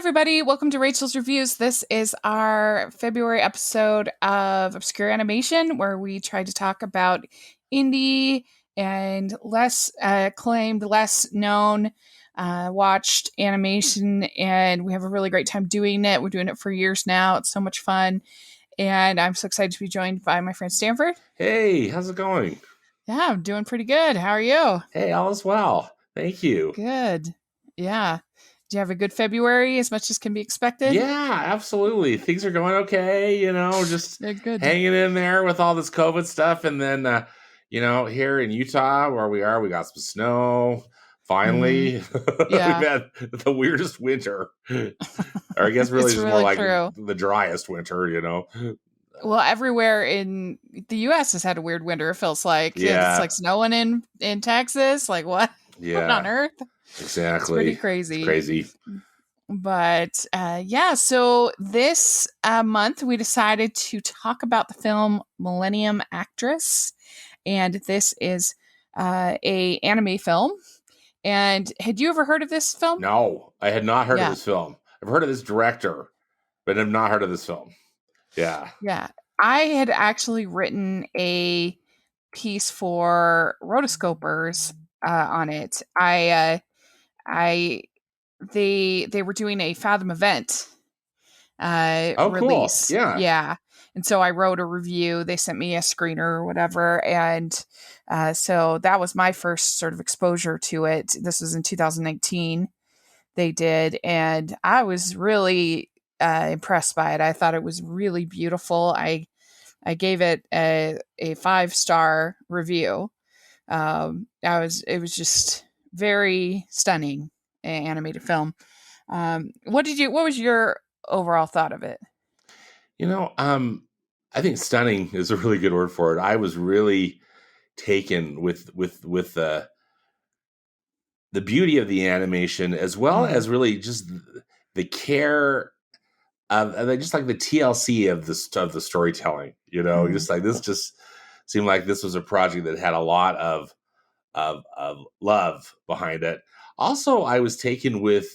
everybody. Welcome to Rachel's Reviews. This is our February episode of Obscure Animation, where we try to talk about indie and less acclaimed, less known, watched animation. And we have a really great time doing it. We're doing it for years now. It's so much fun. And I'm so excited to be joined by my friend Stanford. Hey, how's it going? Yeah, I'm doing pretty good. How are you? Hey, all is well. Thank you. Good. Yeah. Do you have a good February, as much as can be expected? Yeah, absolutely. Things are going okay, just They're good. hanging in there with all this COVID stuff. And then, here in Utah, where we are, we got some snow. Finally, Yeah. We've had the weirdest winter. Or I guess really It's just really more like true. the driest winter. Well, everywhere in the U.S. has had a weird winter, it feels like. Yeah. It's like snowing in Texas. Like, what? Yeah. What on earth? Exactly. It's pretty crazy. It's crazy. But, so this month we decided to talk about the film Millennium Actress. And this is a anime film. And had you ever heard of this film? No, I had not heard of this film. I've heard of this director, but I've not heard of this film. Yeah. Yeah. I had actually written a piece for rotoscopers on it. They were doing a Fathom event release. Cool. Yeah. And so I wrote a review. They sent me a screener or whatever. And so that was my first sort of exposure to it. This was in 2019. They did. And I was really impressed by it. I thought it was really beautiful. I gave it a 5-star review. It was just very stunning animated film. What was your overall thought of it? I think stunning is a really good word for it. I was really taken with the beauty of the animation, as well as really just the care of just like the TLC of the storytelling. Just like this just seemed like this was a project that had a lot of love behind it. Also, I was taken with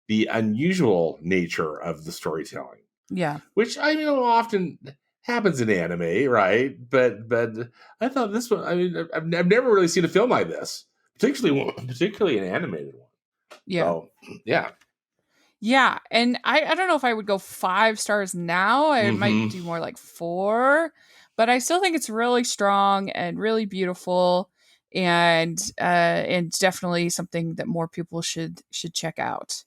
the unusual nature of the storytelling. Yeah. Which often happens in anime, right? But I thought this one, I've never really seen a film like this, particularly an animated one. Yeah. So, yeah. Yeah. And I don't know if I would go 5 stars now. I might do more like 4, but I still think it's really strong and really beautiful. And definitely something that more people should check out.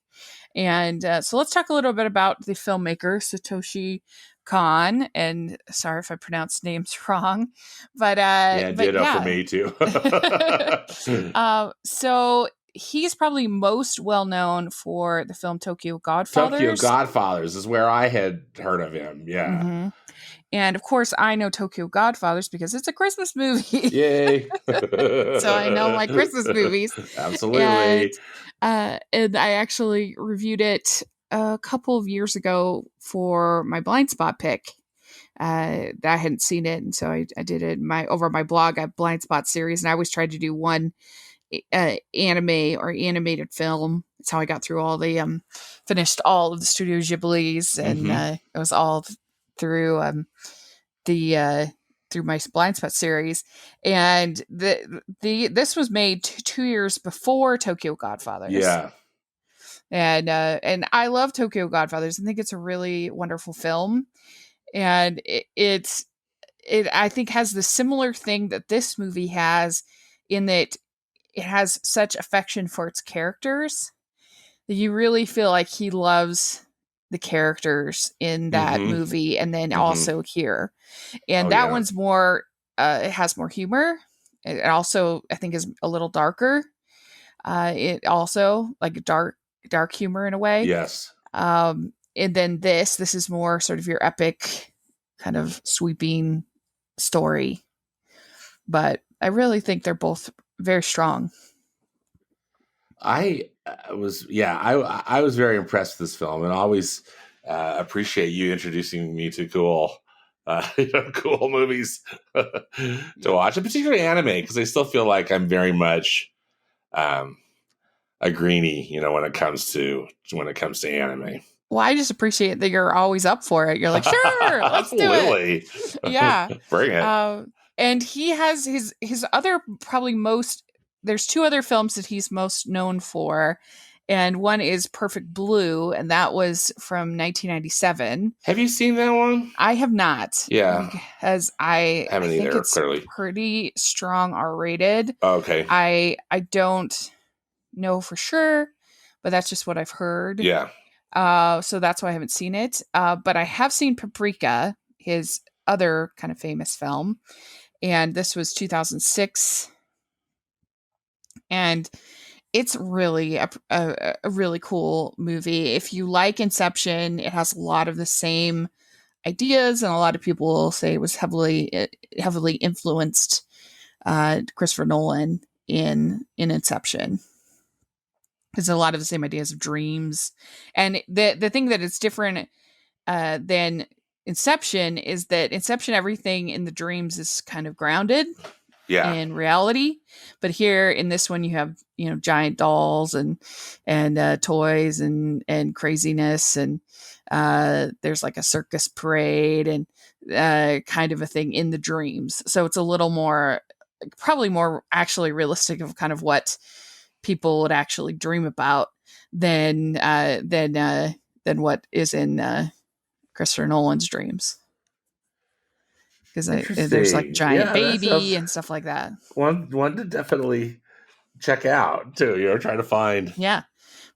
And so let's talk a little bit about the filmmaker, Satoshi Kon. And sorry if I pronounced names wrong, but ditto for me too. So he's probably most well known for the film Tokyo Godfathers. Tokyo Godfathers is where I had heard of him. Yeah. Mm-hmm. And of course, I know Tokyo Godfathers because it's a Christmas movie. Yay! So I know my Christmas movies. Absolutely. And I actually reviewed it a couple of years ago for my blind spot pick. I hadn't seen it, and so I did it over my blog at Blind Spot series, and I always tried to do one anime or animated film. That's how I got through all the finished all of the Studio Ghibli's, and it was all through through my Blind Spot series. And this was made 2 years before Tokyo Godfathers. Yeah. And I love Tokyo Godfathers. I think it's a really wonderful film. And it I think has the similar thing that this movie has, in that it has such affection for its characters that you really feel like he loves the characters in that movie, and then also here. And that one's more it has more humor. It also, I think, is a little darker. It also like dark humor in a way. Yes. And then this is more sort of your epic kind of sweeping story. But I really think they're both very strong. I was very impressed with this film, and always appreciate you introducing me to cool movies to watch, and particularly anime, because I still feel like I'm very much a greenie, when it comes to anime. Well, I just appreciate that you're always up for it. You're like, sure, let's do it. Absolutely. Yeah. Bring it. And he has his other probably most. There's two other films that he's most known for, and one is Perfect Blue, and that was from 1997. Have you seen that one? I have not, Yeah. because I Haven't think either, it's clearly. pretty strong R rated. Okay. I don't know for sure, but that's just what I've heard. Yeah. So that's why I haven't seen it. But I have seen Paprika, his other kind of famous film, and this was 2006, and it's really a really cool movie. If you like Inception, it has a lot of the same ideas, and a lot of people will say it was heavily influenced Christopher Nolan in Inception. Because a lot of the same ideas of dreams, and the thing that is different than Inception is that Inception, everything in the dreams is kind of grounded Yeah. in reality, but here in this one you have giant dolls and toys and craziness, and there's like a circus parade and kind of a thing in the dreams, so it's a little more, probably more actually realistic of kind of what people would actually dream about than what is in Christopher Nolan's dreams, because there's like a Interesting. giant Yeah, that baby sounds and stuff like that. one to definitely check out too. Trying to find. Yeah,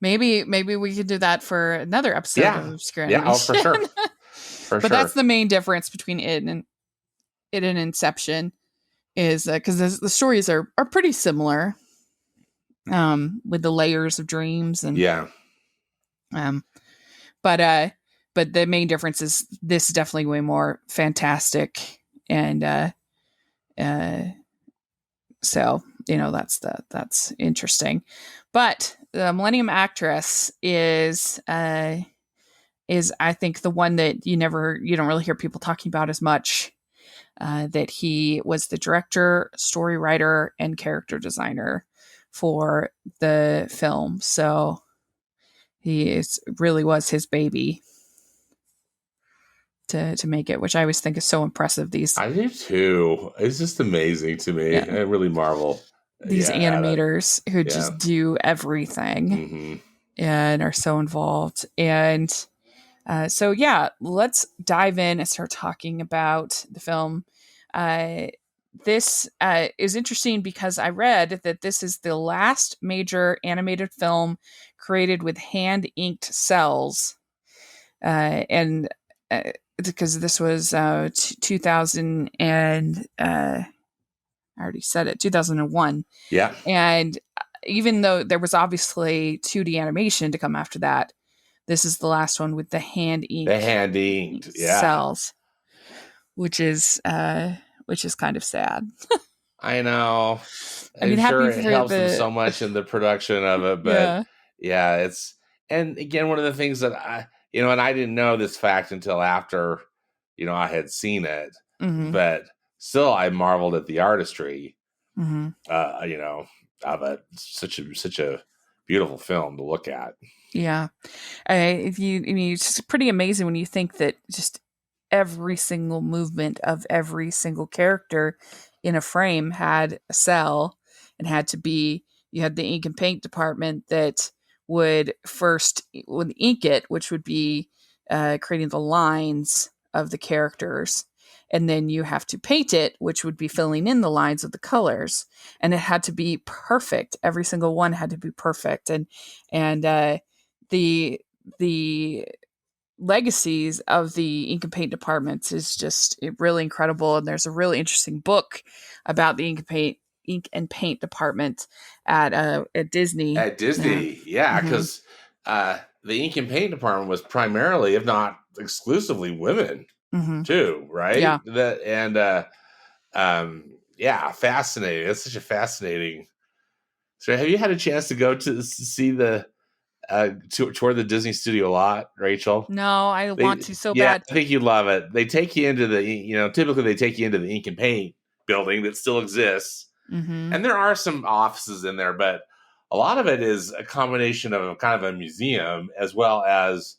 maybe we could do that for another episode Yeah. of Obscure Yeah. Oh, for Animation. sure. For But sure. that's the main difference between it and Inception, is because the stories are pretty similar, with the layers of dreams and Yeah. um, but the main difference is this is definitely way more fantastic, and uh so that's interesting. But the Millennium Actress is I think the one that you don't really hear people talking about as much. That he was the director, story writer, and character designer for the film. So really was his baby to make it, which I always think is so impressive. I do too. It's just amazing to me. Yeah, I really marvel. these animators who Yeah. just do everything Mm-hmm. and are so involved. And so, yeah, let's dive in and start talking about the film. This is interesting because I read that this is the last major animated film created with hand inked cells. And because this was 2000 and I already said it, 2001. Yeah. And even though there was obviously 2D animation to come after that, this is the last one with the hand inked Yeah. cells, which is kind of sad. I know. I mean, I'm sure happy it for helps them so the much in the production of it, but yeah. yeah, and again, one of the things that and I didn't know this fact until after, I had seen it, Mm-hmm. but still I marveled at the artistry, Mm-hmm. Of it. Such a beautiful film to look at. Yeah. It's pretty amazing when you think that just every single movement of every single character in a frame had a cell and you had the ink and paint department that would ink it, which would be creating the lines of the characters. And then you have to paint it, which would be filling in the lines of the colors. And it had to be perfect. Every single one had to be perfect. And the legacies of the ink and paint departments is just really incredible. And there's a really interesting book about the ink and paint department at Disney. At Disney, yeah, because the ink and paint department was primarily, if not exclusively, women too, right? Yeah. Fascinating. It's such a fascinating. So, have you had a chance to go to see the tour the Disney studio a lot, Rachel? No, I want to so bad. I think you'd love it. They take you into typically they take you into the ink and paint building that still exists. Mm-hmm. And there are some offices in there, but a lot of it is a combination of kind of a museum as well as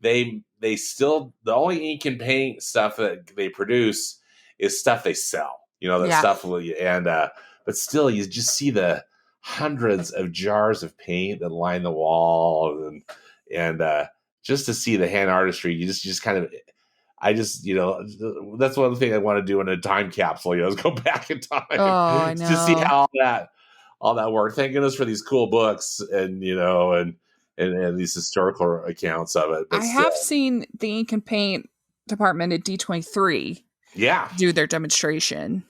they still, the only ink and paint stuff that they produce is stuff they sell. That Yeah. stuff and but still you just see the hundreds of jars of paint that line the wall, and just to see the hand artistry, you just kind of, I just, that's one thing I want to do in a time capsule, is go back in Oh, time I to see know. how all that worked. Thank goodness for these cool books and these historical accounts of it. But I have still, seen the ink and paint department at D23 yeah. do their demonstration,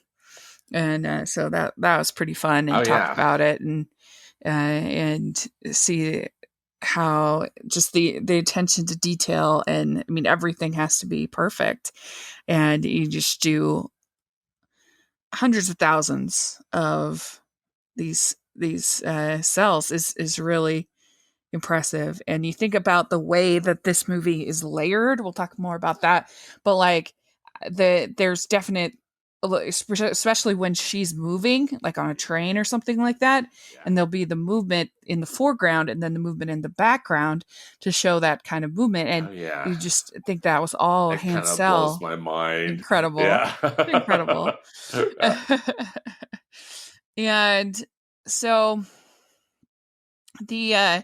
and so that was pretty fun, Oh and talk yeah. about it, and see how just the attention to detail, and I mean everything has to be perfect, and you just do hundreds of thousands of these cells is really impressive. And you think about the way that this movie is layered, we'll talk more about that, but like there's definite, especially when she's moving like on a train or something like that, Yeah. and there'll be the movement in the foreground and then the movement in the background to show that kind of movement, and Oh yeah. you just think that was all It hand kind of blows cell. my mind. Incredible. Yeah. Incredible. Yeah. And so the uh,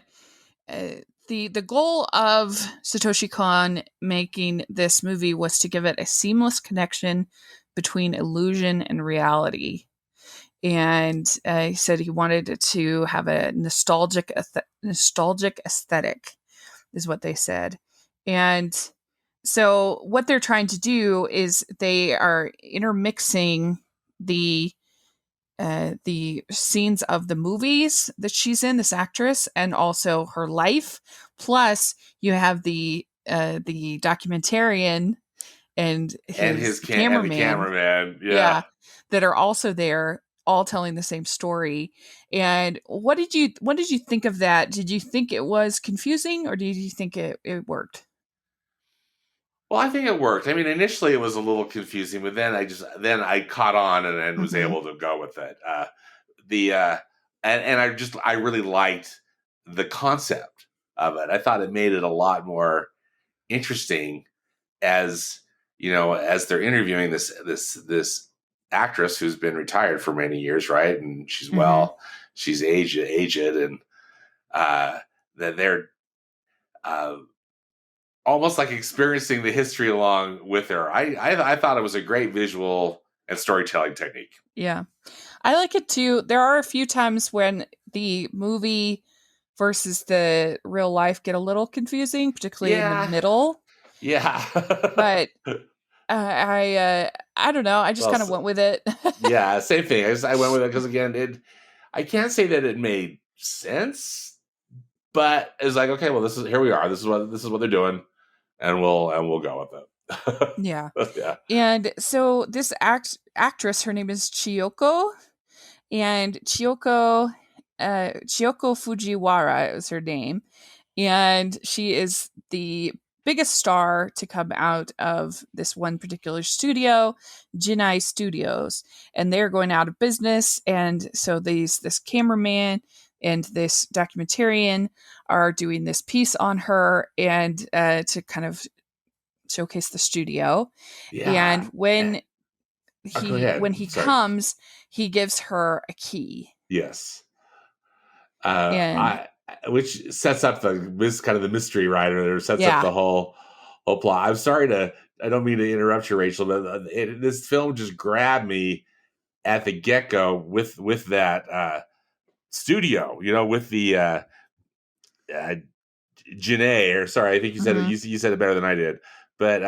the goal of Satoshi Kon making this movie was to give it a seamless connection between illusion and reality. And he said he wanted it to have a nostalgic aesthetic, is what they said. And so what they're trying to do is they are intermixing the the scenes of the movies that she's in, this actress, and also her life. Plus, you have the documentarian and And his and the cameraman, cameraman. Yeah. yeah, that are also there, all telling the same story. And what did you think of that? Did you think it was confusing, or did you think it worked? Well, I think it worked. I mean, initially it was a little confusing, but then I caught on and was Mm-hmm. able to go with it. The and I really liked the concept of it. I thought it made it a lot more interesting, as as they're interviewing this actress who's been retired for many years, right? And Mm-hmm. she's aged, and that they're uh, almost like experiencing the history along with her. I thought it was a great visual and storytelling technique. Yeah. I like it too. There are a few times when the movie versus the real life get a little confusing, particularly in the Yeah, middle. yeah. But I don't know. I just Well, kind of went with it. yeah, same thing. I went with it because again, I can't say that it made sense, but it's like, okay, well, here we are. This is what they're doing, and we'll go with Yeah. it. Yeah, And so this actress, her name is Chiyoko, and Chiyoko Fujiwara is her name, and she is the biggest star to come out of this one particular studio, Jinai Studios, and they're going out of business. And so this cameraman and this documentarian are doing this piece on her, and to kind of showcase the studio. And yeah. Go when ahead. he Sorry. comes, he gives her a key. Yes. And I which sets up this kind of the mystery, right? Or sets up yeah. the whole plot. I'm sorry to. I don't mean to interrupt you, Rachel, but this film just grabbed me at the get go with that studio. With the uh, Janae, or sorry, I think you said it. Hmm. You said it better than I did. But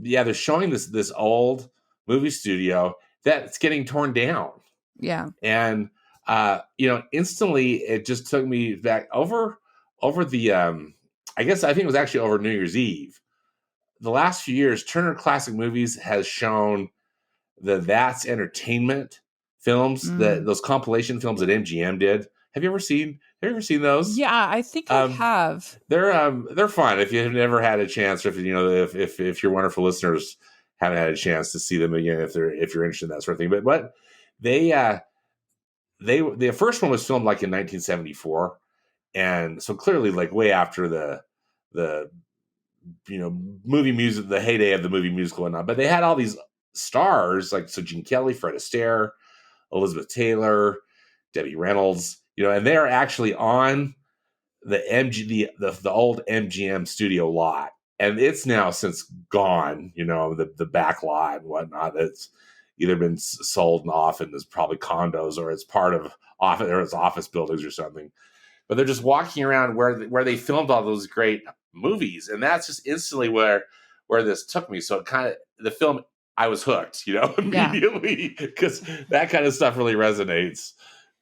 yeah, they're showing this old movie studio that's getting torn down, Yeah. and instantly it just took me back over the I think it was actually over New Year's Eve. The last few years, Turner Classic Movies has shown that's entertainment films, that Mm. those compilation films that MGM did. Have you ever seen those? Yeah, I think I Um, have. they're fun if you've never had a chance, or if your wonderful listeners haven't had a chance to see them again, if you're interested in that sort of thing. But what they the first one was filmed like in 1974, and so clearly like way after the movie music, the heyday of the movie musical and whatnot. But they had all these stars like Gene Kelly, Fred Astaire, Elizabeth Taylor, Debbie Reynolds, and they're actually on the the old MGM studio lot, and it's now since gone. The back lot and whatnot. It's either been sold off and is probably condos, or it's part of office, or it's office buildings or something. But they're just walking around where they filmed all those great movies, and that's just instantly where this took me. So it kind of the film, I was hooked, Yeah. immediately, because that kind of stuff really resonates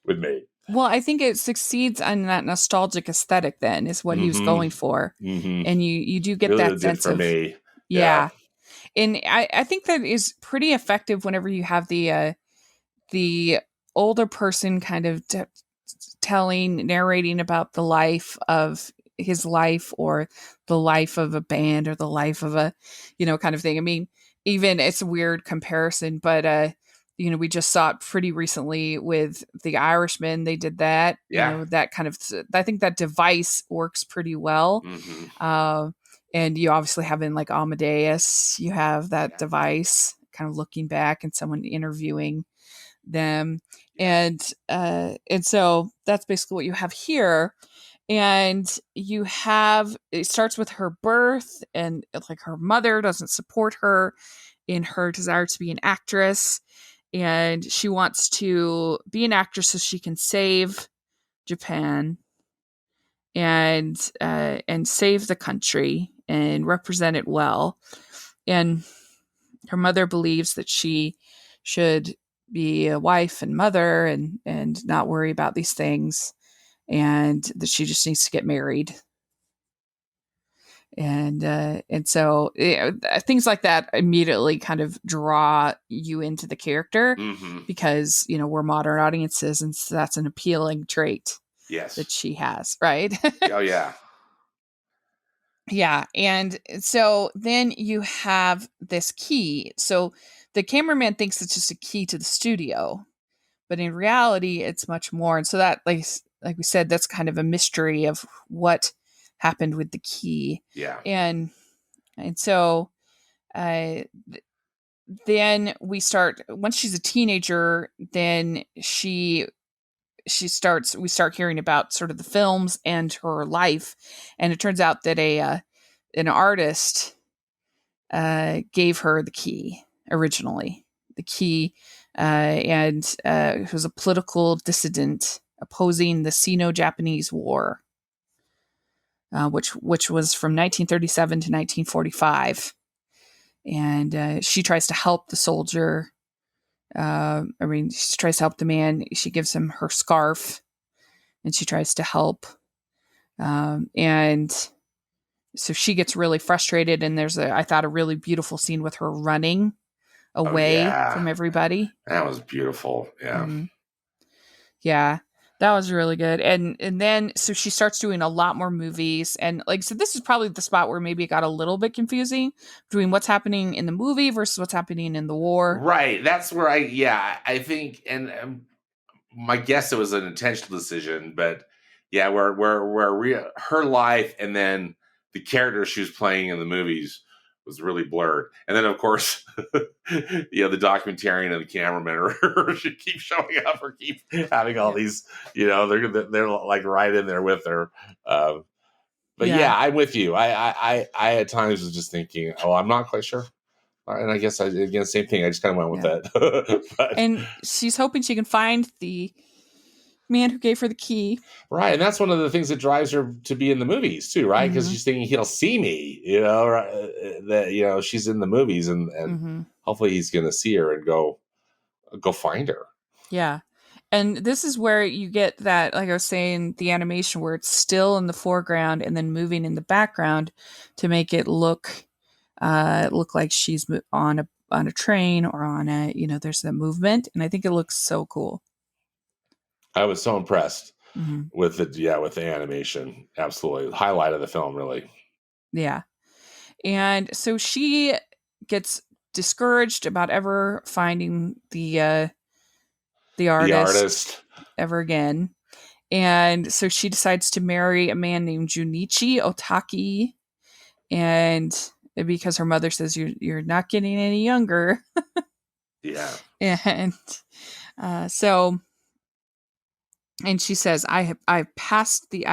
with me. Well, I think it succeeds on that nostalgic aesthetic then is what he was Mm-hmm. going for. Mm-hmm. And you do get Really that did sense for of, me. Yeah. yeah. And I think that is pretty effective whenever you have the older person kind of narrating about the life of his life, or the life of a band, or the life of a, kind of thing. I mean, even it's a weird comparison, but, we just saw it pretty recently with The Irishman. They did that, Yeah. that kind of, I think that device works pretty well. Mm-hmm. And you obviously have in like Amadeus, you have that Yeah. device kind of looking back and someone interviewing them. And so that's basically what you have here. And you have, it starts with her birth, and like her mother doesn't support her in her desire to be an actress, and she wants to be an actress so she can save Japan, and save the country and represent it well. And her mother believes that she should be a wife and mother, and not worry about these things, and that she just needs to get married. And so things like that immediately kind of draw you into the character, Mm-hmm. because we're modern audiences, and so that's an appealing trait Yes. that she has, right? Oh yeah. Yeah. And so then you have this key. So the cameraman thinks it's just a key to the studio, but in reality, it's much more. And so that, like we said, that's kind of a mystery of what happened with the key. Yeah. And so uh, then we start, once she's a teenager, then we start hearing about sort of the films and her life. And it turns out that an artist gave her the key originally. The key, and was a political dissident opposing the Sino-Japanese War, which was from 1937 to 1945. And she tries to help the soldier. She tries to help the man. She gives him her scarf, and she tries to help. And so she gets really frustrated, and there's I thought a really beautiful scene with her running Oh away yeah. from everybody. That was beautiful. Yeah. Mm-hmm. Yeah, that was really good. And then so she starts doing a lot more movies, and like so this is probably the spot where maybe it got a little bit confusing between what's happening in the movie versus what's happening in the war. Right. That's where I think, and my guess it was an intentional decision, but yeah, her life and then the character she was playing in the movies was really blurred. And then of course, the documentarian and the cameraman should keep showing up or keep having all these, they're like right in there with her. But yeah, I'm with you. I at times was just thinking, oh, I'm not quite sure. And I guess again, same thing. I just kind of went with that. But, and she's hoping she can find the man who gave her the key. Right. And that's one of the things that drives her to be in the movies too, right? Because she's thinking he'll see me, that, she's in the movies and hopefully he's going to see her and go find her. Yeah. And this is where you get that, like I was saying, the animation where it's still in the foreground and then moving in the background to make it look like she's on a train or on there's that movement, and I think it looks so cool. I was so impressed with the animation. Absolutely. The highlight of the film, really. Yeah. And so she gets discouraged about ever finding the artist ever again. And so she decides to marry a man named Junichi Otaki. and because her mother says you're not getting any younger, Yeah. and so and she says I had passed the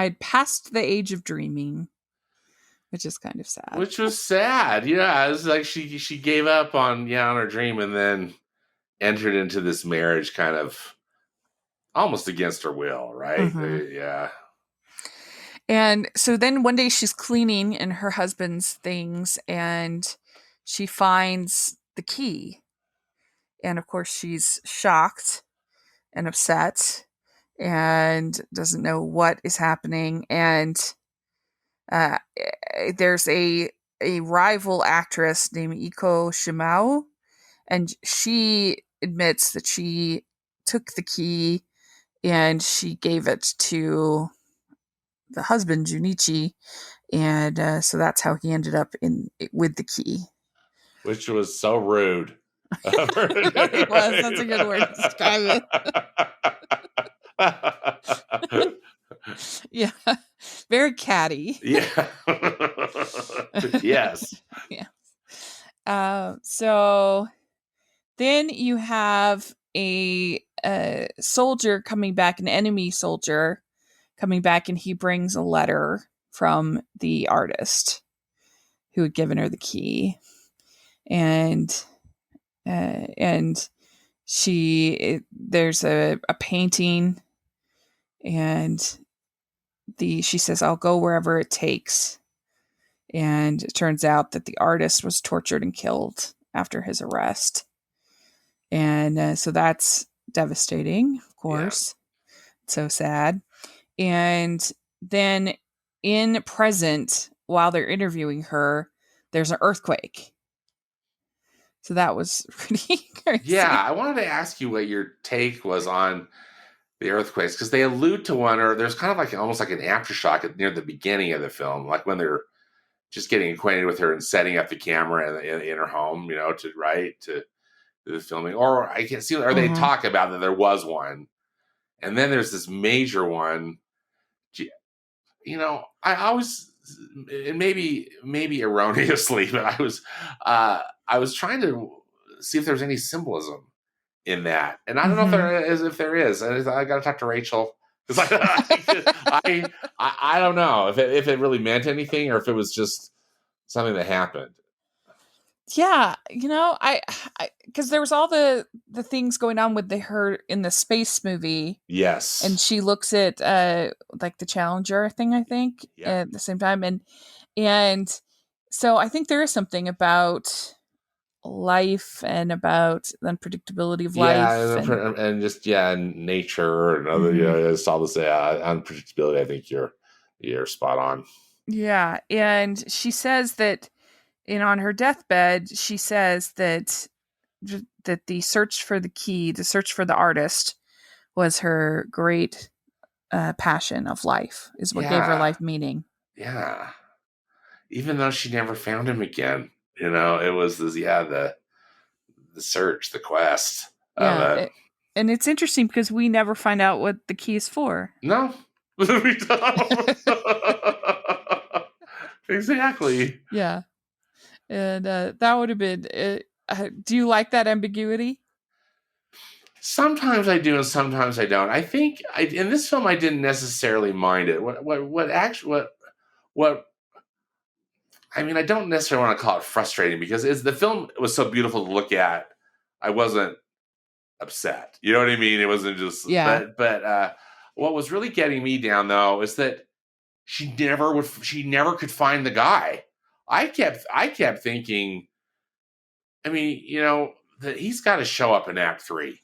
age of dreaming, which is kind of sad. Which was sad. Yeah, it was like she gave up on on her dream and then entered into this marriage kind of almost against her will, right? Hmm. Yeah. And so then one day she's cleaning in her husband's things and she finds the key. And of course, she's shocked and upset and doesn't know what is happening. And uh, there's a rival actress named Iko Shimao, and she admits that she took the key and she gave it to the husband Junichi, and so that's how he ended up in with the key. Which was so rude. It really was. That's a good word to describe it. Yeah, very catty. Yeah. Yes. Yeah. So then you have a soldier coming back, an enemy soldier coming back, and he brings a letter from the artist who had given her the key, and and there's a painting, and she says I'll go wherever it takes, and it turns out that the artist was tortured and killed after his arrest, and so that's devastating, of Yeah. course. So sad. And then in present, while they're interviewing her, there's an earthquake. So that was pretty Yeah. crazy. I wanted to ask you what your take was on the earthquakes because they allude to one, or there's kind of like almost like an aftershock near the beginning of the film, like when they're just getting acquainted with her and setting up the camera in her home, to do the filming. Or I can't see, or they Hmm. talk about that there was one, and then there's this major one. I always, and maybe erroneously, but I was trying to see if there was any symbolism in that, and I don't know if Hmm. there is. If there is, I got to talk to Rachel because I don't know if it really meant anything or if it was just something that happened. Yeah, I because there was all the things going on with her in the space movie, and Yes. she looks at like the Challenger thing, I think, Yeah. at the same time, and so I think there is something about life and about the unpredictability of life, Yeah, and and just and nature and other mhm. it's all this unpredictability. I think you're spot on. Yeah, and she says that on her deathbed, she says that the search for the key, the search for the artist, was her great passion of life, is what gave her Yeah, life meaning. yeah. Even though she never found him again, it was this the search, the quest of Yeah, it. and it's interesting because we never find out what the key is for. No, we don't. Exactly. Yeah, and that would have been. Do you like that ambiguity? Sometimes I do, and sometimes I don't. I think in this film I didn't necessarily mind it. What actually what I mean, I don't necessarily want to call it frustrating because the film was so beautiful to look at. I wasn't upset. You know what I mean? It wasn't just, Yeah. but what was really getting me down though is that she never could find the guy. I kept thinking. I mean, that he's got to show up in Act Three.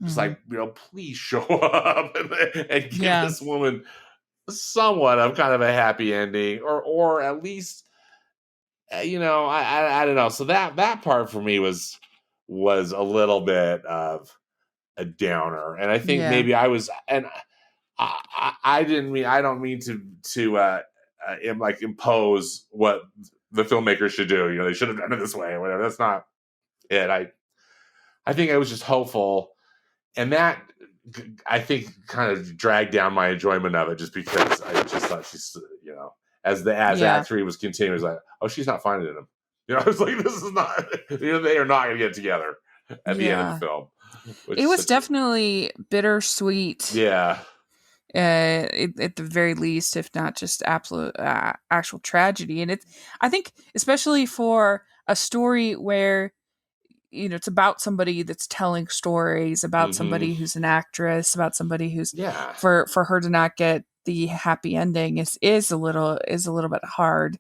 Just Hmm. like please show up and give Yeah. this woman somewhat of kind of a happy ending, or at least I don't know. So that part for me was a little bit of a downer, and I think Yeah. maybe I was, and I didn't mean I don't mean to like impose what the filmmakers should do. They should have done it this way or whatever. That's not it. I think I was just hopeful, and that I think kind of dragged down my enjoyment of it just because I just thought she's. as Yeah. Act 3 was continuing, it was like, oh, she's not finding him. I was like, this is not. They are not going to get together at the end of the Yeah. film, which It is was such a definitely bittersweet, yeah. at the very least, if not just absolute actual tragedy. And it's, I think, especially for a story where it's about somebody that's telling stories, about Hmm. somebody who's an actress, about somebody who's, Yeah. for her to not get the happy ending is a little bit hard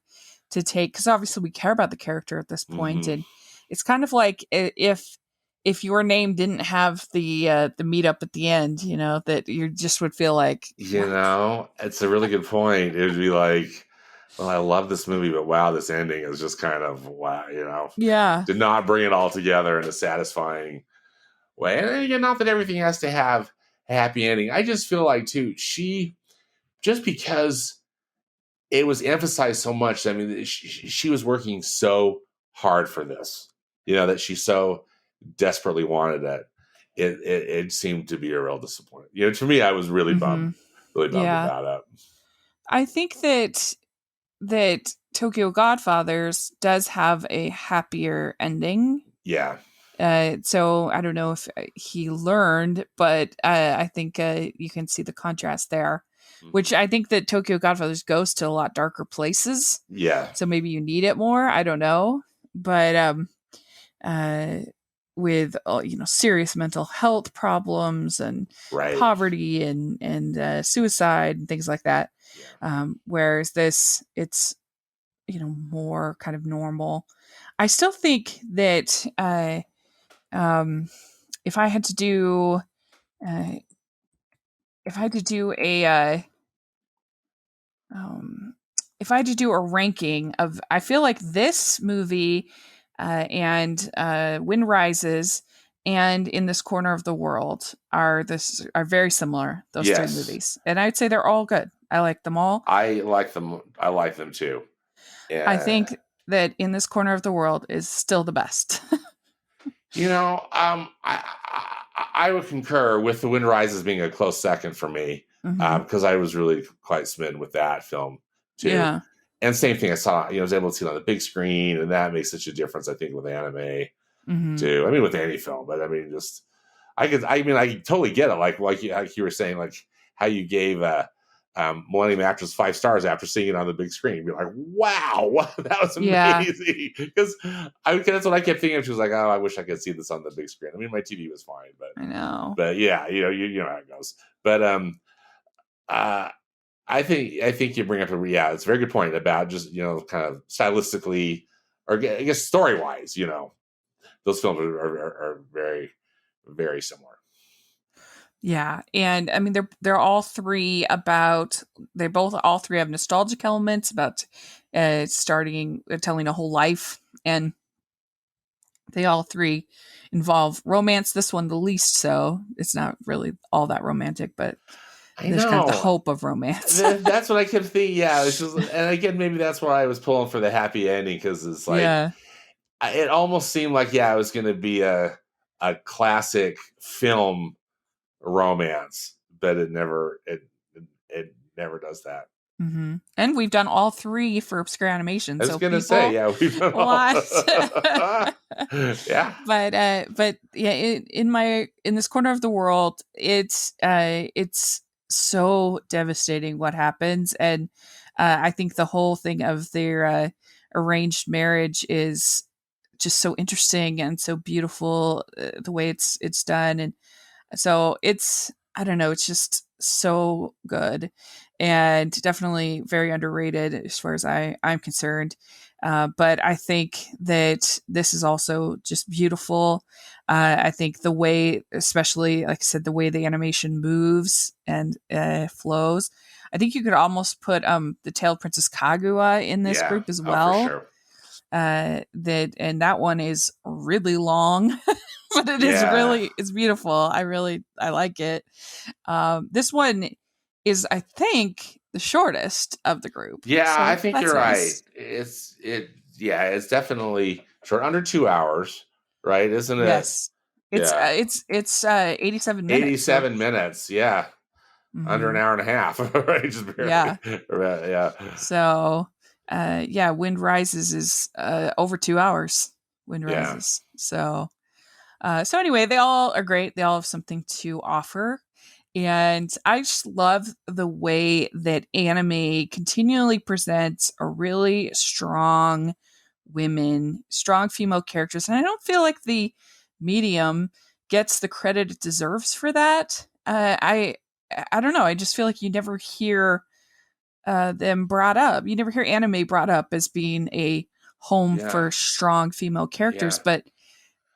to take, because obviously we care about the character at this point. Hmm. And it's kind of like, if your name didn't have the meetup at the end, that you just would feel like, what? It's a really good point. It would be like, well, I love this movie, but wow, this ending is just kind of wow, Yeah. did not bring it all together in a satisfying way. And again, not that everything has to have a happy ending. I just feel like too, just because it was emphasized so much. I mean, she was working so hard for this, that she so desperately wanted it. It seemed to be a real disappointment. To me, I was Hmm. really bummed Yeah. about it. I think that Tokyo Godfathers does have a happier ending. Yeah. So I don't know if he learned, but I think you can see the contrast there, which Hmm. I think that Tokyo Godfathers goes to a lot darker places. Yeah. So maybe you need it more. I don't know, but uh, with serious mental health problems and Right. poverty and suicide and things like that. Yeah. Whereas this, it's more kind of normal. I still think that um, if I had to do uh, if I had to do a um, if I had to do a ranking of, I feel like this movie and Wind Rises and In This Corner of the World are very similar. Those three Yes. movies, and I'd say they're all good. I like them all. I like them. I like them too. I Yeah. think that In This Corner of the World is still the best. I would concur with The Wind Rises being a close second for me, Hmm. because I was really quite smitten with that film too. Yeah. And same thing, I saw, I was able to see it on the big screen, and that makes such a difference, I think, with anime Hmm. too. I mean, with any film, but I mean, just I totally get it. Like you were saying, like how you gave Millennium Actress 5 stars after seeing it on the big screen. You'd be like, wow, that was Yeah. amazing. Because that's what I kept thinking. She was like, oh, I wish I could see this on the big screen. I mean, my TV was fine, but I know. yeah, you know how it goes. But uh, I think you bring up it's a very good point about just kind of stylistically, or I guess story wise, those films are very, very similar. Yeah, and I mean they're all three about, they both all three have nostalgic elements about starting telling a whole life, and they all three involve romance. This one the least so. It's not really all that romantic, but I there's kind of the know. hope of romance. That's what I kept thinking. Yeah, it's just, and again, maybe that's why I was pulling for the happy ending, because it's like Yeah. it almost seemed like it was going to be a classic film romance, but it never does that. Hmm. And we've done all three for obscure animation, I was so gonna say, people yeah, we've done all. watch. Yeah, But yeah, in this corner of the world, it's so devastating what happens, and I think the whole thing of their arranged marriage is just so interesting and so beautiful, the way it's done. And so it's, I don't know, it's just so good, and definitely very underrated as far as I'm concerned. But I think that this is also just beautiful. I think the way, especially like I said, the way the animation moves and flows. I think you could almost put the Tailed Princess Kaguya in this yeah, group as oh for well. sure. That one is really long, but Yeah, it's beautiful. I like it. This one is, I think, the shortest of the group, yeah, I so think that's you're right. nice. Yeah, it's definitely short, under 2 hours, right? Isn't it? Yes, Yeah, it's 87 minutes. So 87 minutes. Yeah, under an Mhm. hour and a half, right? Just barely. Yeah. Yeah. So, yeah, Wind Rises is over 2 hours. Wind Yeah. Rises. So anyway, they all are great. They all have something to offer. And I just love the way that anime continually presents a really strong female characters. And I don't feel like the medium gets the credit it deserves for that. I don't know. I just feel like you never hear them brought up. You never hear anime brought up as being a home Yeah. for strong female characters, Yeah. but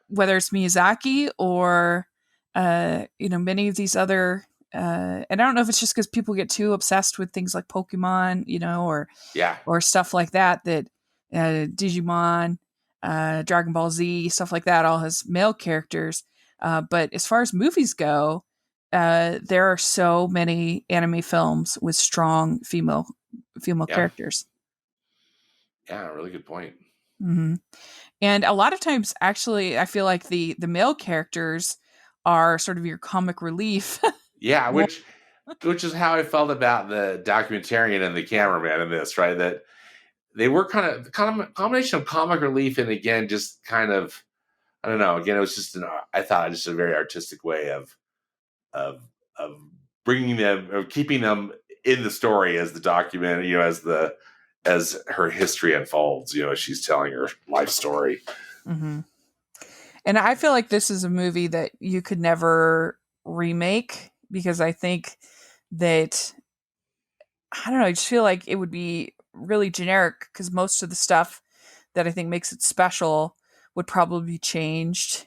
whether it's Miyazaki or many of these other and I don't know if it's just because people get too obsessed with things like Pokemon, Yeah. or stuff like that Digimon, Dragon Ball Z, stuff like that all has male characters. But as far as movies go, there are so many anime films with strong female Yeah. characters. Yeah. Really good point. hmm And a lot of times, actually, I feel like the male characters are sort of your comic relief. Yeah. More- Which is how I felt about the documentarian and the cameraman in this, right? That they were kind of combination of comic relief and again, just kind of, I don't know. Again, it was just I thought just a very artistic way of of bringing them, of keeping them in the story as the document, as her history unfolds. She's telling her life story. Mhm. And I feel like this is a movie that you could never remake because I think that I don't know. I just feel like it would be really generic because most of the stuff that I think makes it special would probably be changed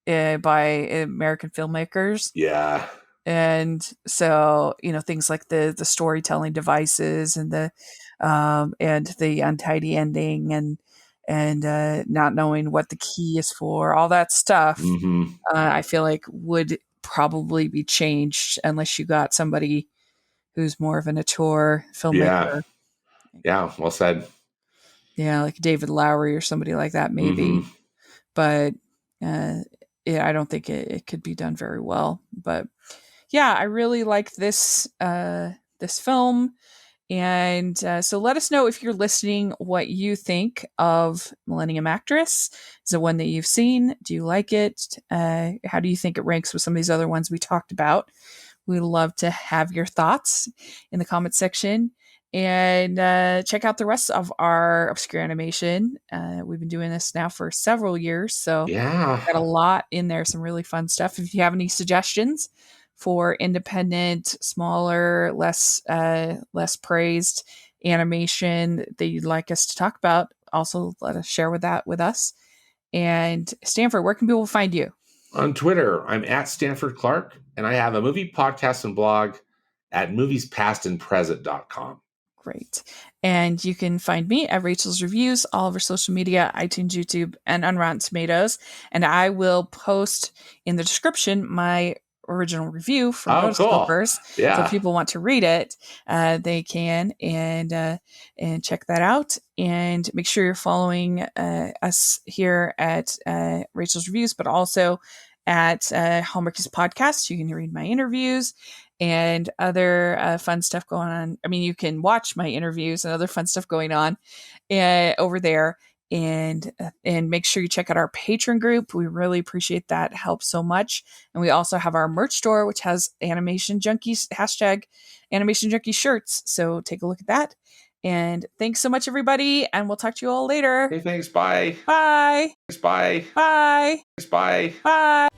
by American filmmakers. Yeah, And so things like the storytelling devices and the untidy ending and not knowing what the key is for, all that stuff, hmm, I feel like would probably be changed unless you got somebody who's more of an auteur yeah, filmmaker. yeah. Well said. Yeah, like David Lowery or somebody like that, Hmm. maybe. But uh, yeah, I don't think it could be done very well. But yeah, I really like this film. And so let us know if you're listening what you think of Millennium Actress. Is it one that you've seen? Do you like it? How do you think it ranks with some of these other ones we talked about? We love to have your thoughts in the comment section. And check out the rest of our obscure animation. We've been doing this now for several years, so Yeah, got a lot in there, some really fun stuff. If you have any suggestions for independent, smaller, less praised animation that you'd like us to talk about, also let us share with us. And Stanford, where can people find you? on Twitter, I'm at Stanford Clark, and I have a movie podcast and blog at moviespastandpresent.com. Great. And you can find me at Rachel's Reviews, all over social media, iTunes, YouTube, and on Rotten Tomatoes. And I will post in the description my original review from Oh, cool. Rotoscopers. So if Yeah. people want to read it, they can and check that out. And make sure you're following us here at Rachel's Reviews, but also at Hallmarkies Podcast. You can read my interviews and other fun stuff going on. I mean, you can watch my interviews and other fun stuff going on over there. And make sure you check out our Patreon group. We really appreciate that. It helps so much. And we also have our merch store, which has animation junkies hashtag animation junkie shirts. So take a look at that. And thanks so much, everybody. And we'll talk to you all later. Hey, thanks. Bye. Bye. Thanks. Bye. Bye. Thanks. Bye. Bye.